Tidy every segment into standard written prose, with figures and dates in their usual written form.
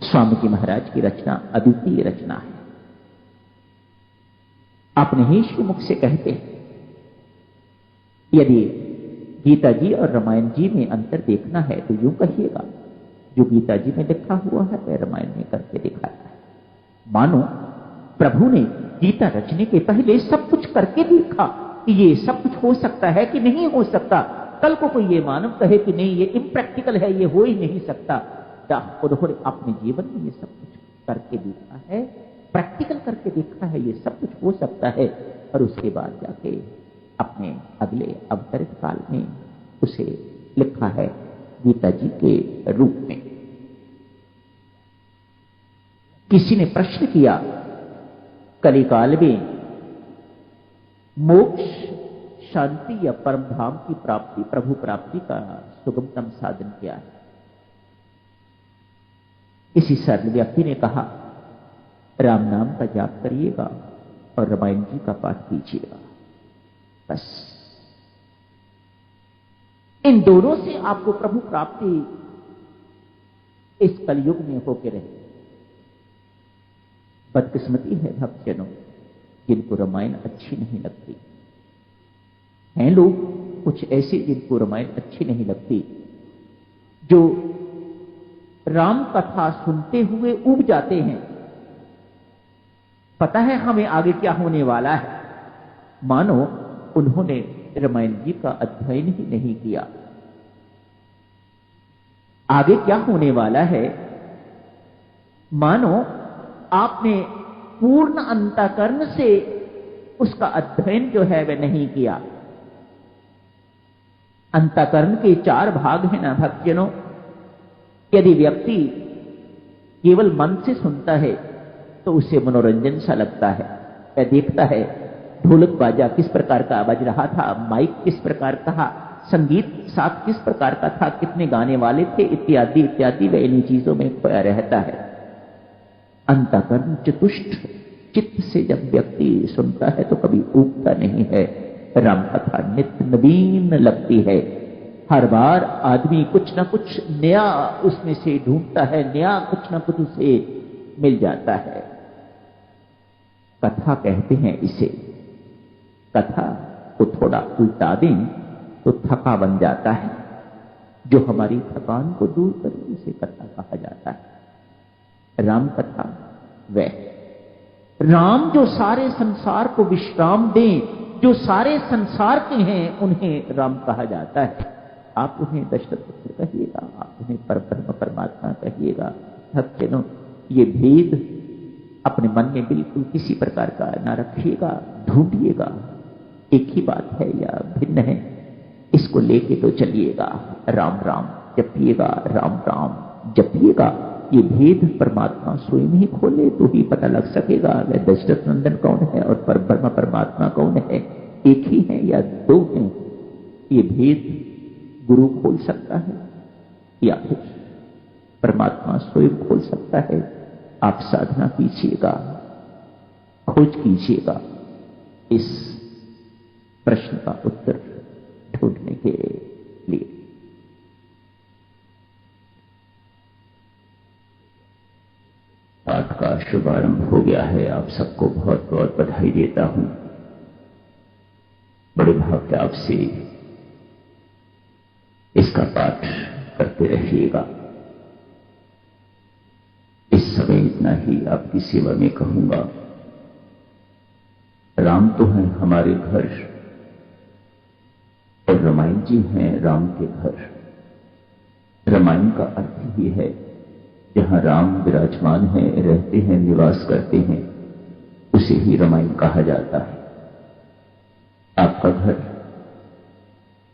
स्वामी जी महाराज की रचना अद्वितीय रचना है। अपने ही श्रीमुख से कहते हैं, यदि गीता जी और रामायण जी में अंतर देखना है तो यूं कहिएगा, जो गीता जी में लिखा हुआ है वह रामायण में करके दिखाया है। मानो प्रभु ने गीता रचने के पहले सब कुछ करके देखा कि ये सब कुछ हो सकता है कि नहीं हो सकता। कल को कोई ये मानव कहे कि नहीं ये इम्प्रैक्टिकल है, ये हो ही नहीं सकता, उन्होंने अपने जीवन में ये सब कुछ करके देखा है, प्रैक्टिकल करके देखा है, ये सब कुछ हो सकता है। और उसके बाद जाके अपने अगले अवतरित काल में उसे लिखा है गीता जी के रूप में। किसी ने प्रश्न किया, कलिकाल में मोक्ष, शांति या परम धाम की प्राप्ति, प्रभु प्राप्ति का सुगमतम साधन क्या है? किसी सरल व्यक्ति ने कहा, राम नाम का जाप करिएगा और रामायण जी का पाठ कीजिएगा, बस इन दोनों से आपको प्रभु प्राप्ति इस कलयुग में होके रहे। बदकिस्मती है भक्तजनों जिनको रामायण अच्छी नहीं लगती। हैं लोग कुछ ऐसे जिनको रामायण अच्छी नहीं लगती, जो राम कथा सुनते हुए ऊब जाते हैं। पता है हमें आगे क्या होने वाला है, मानो उन्होंने रामायण जी का अध्ययन ही नहीं किया। आगे क्या होने वाला है, मानो आपने पूर्ण अंतःकरण से उसका अध्ययन जो है वह नहीं किया। अंतःकरण के 4 भाग हैं ना भक्तजनों। यदि व्यक्ति केवल मन से सुनता है तो उसे मनोरंजन सा लगता है, वह देखता है ढोलक बाजा किस प्रकार का बज रहा था, माइक किस प्रकार का, संगीत साथ किस प्रकार का था, कितने गाने वाले थे, इत्यादि इत्यादि, वह इन्हीं चीजों में खोया रहता है। अंतःकरण चतुष्ट चित्त से जब व्यक्ति सुनता है तो कभी ऊबता नहीं है। राम कथा नित्य नवीन लगती है। हर बार आदमी कुछ ना कुछ नया उसमें से ढूंढता है, नया कुछ ना कुछ उसे मिल जाता है। कथा कहते हैं इसे। कथा को थोड़ा उल्टा दें तो थका बन जाता है। जो हमारी थकान को दूर करे उसे कथा कहा जाता है। राम कथा वह राम जो सारे संसार को विश्राम दें, जो सारे संसार के हैं, उन्हें राम कहा जाता है। आप उन्हें दशरथ पुत्र कहिएगा, आप उन्हें परब्रह्म परमात्मा कहिएगा। भक्तजनों ये भेद अपने मन में बिल्कुल किसी प्रकार का ना रखिएगा, ढूंढिएगा एक ही बात है या भिन्न है, इसको लेके तो चलिएगा। राम राम जपिएगा, राम राम जपिएगा। ये भेद परमात्मा स्वयं ही खोले तो ही पता लग सकेगा वह दशरथ नंदन कौन है और परब्रह्म परमात्मा कौन है, एक ही है या 2 हैं। ये भेद गुरु खोल सकता है या फिर परमात्मा स्वयं खोल सकता है। आप साधना कीजिएगा, खोज कीजिएगा इस प्रश्न का उत्तर ढूंढने के लिए। पाठ का शुभारंभ हो गया है। आप सबको बहुत बहुत बधाई देता हूं। बड़े भाव से आपसे इसका पाठ करते रहिएगा। इस समय इतना ही आपकी सेवा में कहूंगा। राम तो है हमारे घर और रामायण जी हैं राम के घर। रामायण का अर्थ ही है जहां राम विराजमान है, रहते हैं, निवास करते हैं, उसे ही रामायण कहा जाता है। आपका घर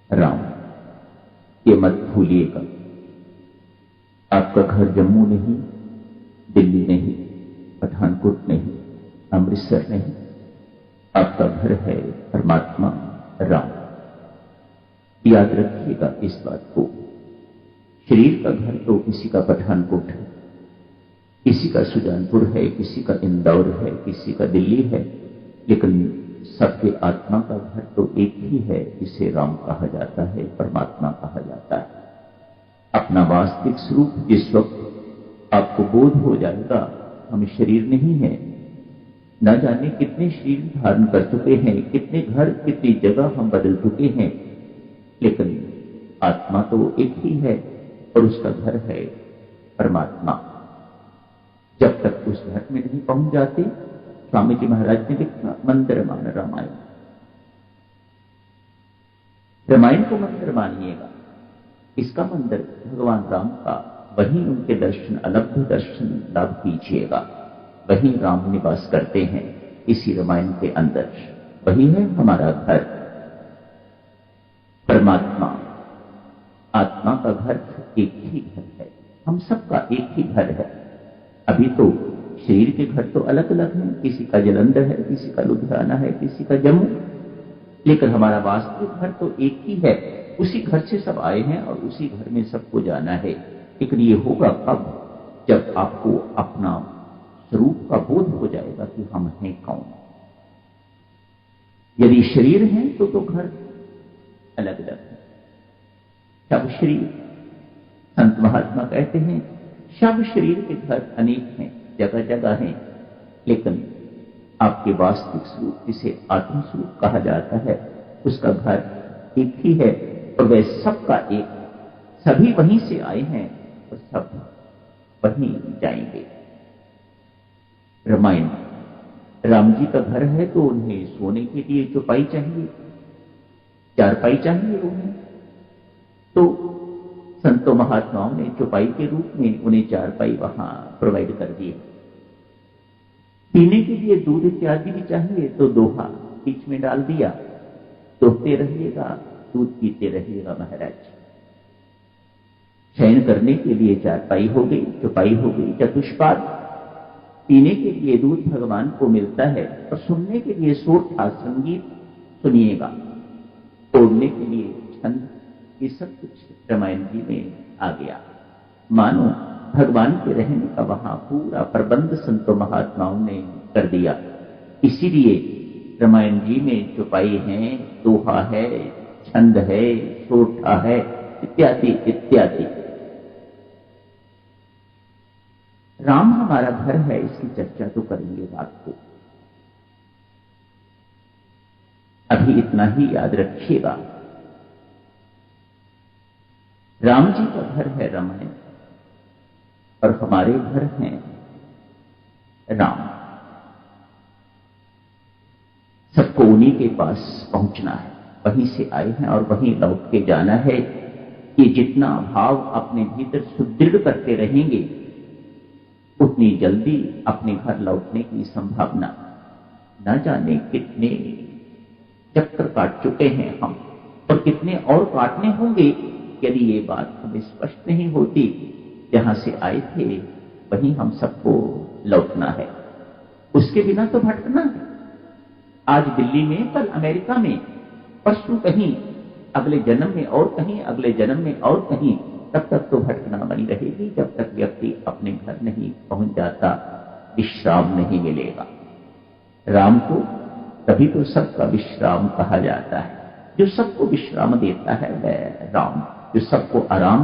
राम, ये मत भूलिएगा। आपका घर जम्मू नहीं, दिल्ली नहीं, पठानकोट नहीं, अमृतसर नहीं। आपका घर है परमात्मा राम। याद रखिएगा इस बात को। शरीर का घर तो किसी का पठानकोट है, किसी का सुजानपुर है, किसी का इंदौर है, किसी का दिल्ली है, लेकिन सबके आत्मा का घर तो एक ही है, जिसे राम कहा जाता है, परमात्मा कहा जाता है। अपना वास्तविक स्वरूप जिस वक्त आपको बोध हो जाएगा हम शरीर नहीं है। न जाने कितने शरीर धारण कर चुके हैं, कितने घर, कितनी जगह हम बदल चुके हैं, लेकिन आत्मा तो एक ही है और उसका घर है परमात्मा। जब तक उस घर में नहीं पहुंच जाते, स्वामी जी महाराज ने लिखा मंदिर मान रामायण। रामायण को मंदिर मानिएगा, इसका मंदिर भगवान राम का, वहीं उनके दर्शन, अलभ्य दर्शन लाभ कीजिएगा। वहीं राम निवास करते हैं, इसी रामायण के अंदर। वही है हमारा घर परमात्मा। आत्मा का घर एक ही घर है, हम सबका एक ही घर है। अभी तो शरीर के घर तो अलग अलग हैं, किसी का जलंधर है, किसी का लुधियाना है, किसी का जम्मू, लेकिन हमारा वास्तविक घर तो एक ही है। उसी घर से सब आए हैं और उसी घर में सबको जाना है। लेकिन ये होगा कब? जब आपको अपना स्वरूप का बोध हो जाएगा कि हम हैं कौन। यदि शरीर है तो घर अलग अलग है। शव शरीर, संत महात्मा कहते हैं शव शरीर के घर अनेक हैं, जगह जगह हैं, लेकिन आपके वास्तविक स्वरूप, जिसे आत्म स्वरूप कहा जाता है, उसका घर एक ही है और वह सबका एक। सभी वहीं से आए हैं और सब वहीं जाएंगे। रामायण, राम जी का घर है तो उन्हें सोने के लिए चौपाई चाहिए, चारपाई चाहिए उन्हें, तो संतों महात्माओं ने चौपाई के रूप में उन्हें चारपाई वहां प्रोवाइड कर दिए। पीने के लिए दूध इत्यादि भी चाहिए तो दोहा बीच में डाल दिया, दोहते रहिएगा, दूध पीते रहिएगा महाराज। शयन करने के लिए चारपाई हो गई, चौपाई हो गई, चतुष्पाद। पीने के लिए दूध भगवान को मिलता है और सुनने के लिए सोठा संगीत सुनिएगा, तोड़ने के लिए छंद, ये सब कुछ रामायण जी में आ गया। मानो भगवान के रहने का वहां पूरा प्रबंध संतों महात्माओं ने कर दिया। इसीलिए रामायण जी में चौपाई है, दोहा है, छंद है, सोठा है, इत्यादि इत्यादि। राम हमारा घर है, इसकी चर्चा तो करेंगे रात को। अभी इतना ही याद रखिएगा, राम जी का घर है रामायण और हमारे घर हैं राम। सबको उन्हीं के पास पहुंचना है, वहीं से आए हैं और वहीं लौट के जाना है। ये जितना भाव अपने भीतर सुदृढ़ करते रहेंगे, उतनी जल्दी अपने घर लौटने की संभावना। न जाने कितने चक्कर काट चुके हैं हम और कितने और काटने होंगे, यदि ये बात हमें स्पष्ट नहीं होती। जहां से आए थे वहीं हम सबको लौटना है, उसके बिना तो भटकना है। आज दिल्ली में, कल अमेरिका में, परसों कहीं, अगले जन्म में और कहीं, अगले जन्म में और कहीं, तब तक तो भटकना बनी रहेगी जब तक व्यक्ति अपने घर नहीं पहुंच जाता, विश्राम नहीं मिलेगा। राम को तभी तो सबका विश्राम कहा जाता है। जो सबको विश्राम देता है वह राम, जो सबको आराम